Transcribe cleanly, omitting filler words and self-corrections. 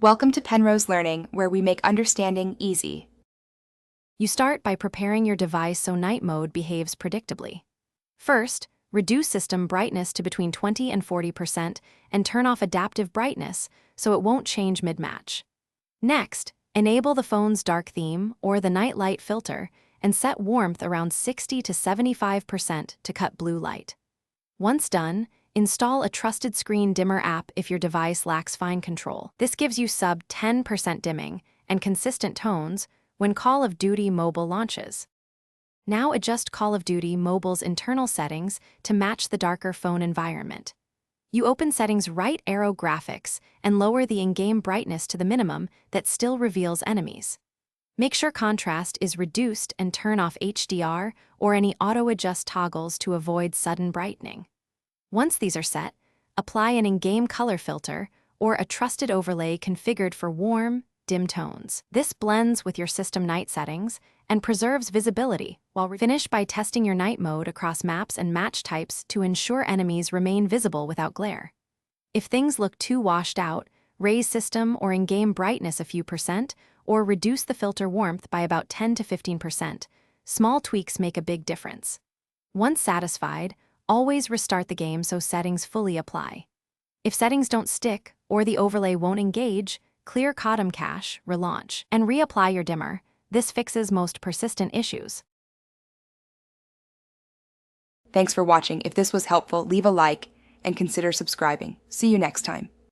Welcome to Penrose Learning, where we make understanding easy. You start by preparing your device so night mode behaves predictably. First, reduce system brightness to between 20 and 40% and turn off adaptive brightness so it won't change mid-match. Next, enable the phone's dark theme or the night light filter and set warmth around 60 to 75% to cut blue light. Once done, install a trusted screen dimmer app if your device lacks fine control. This gives you sub 10% dimming and consistent tones when Call of Duty Mobile launches. Now adjust Call of Duty Mobile's internal settings to match the darker phone environment. You open Settings right arrow Graphics and lower the in-game brightness to the minimum that still reveals enemies. Make sure contrast is reduced and turn off HDR or any auto-adjust toggles to avoid sudden brightening. Once these are set, apply an in-game color filter or a trusted overlay configured for warm, dim tones. This blends with your system night settings and preserves visibility while finish by testing your night mode across maps and match types to ensure enemies remain visible without glare. If things look too washed out, raise system or in-game brightness a few percent or reduce the filter warmth by about 10 to 15%. Small tweaks make a big difference. Once satisfied, always restart the game so settings fully apply. If settings don't stick or the overlay won't engage, clear Codm cache, relaunch, and reapply your dimmer. This fixes most persistent issues. Thanks for watching. If this was helpful, leave a like and consider subscribing. See you next time.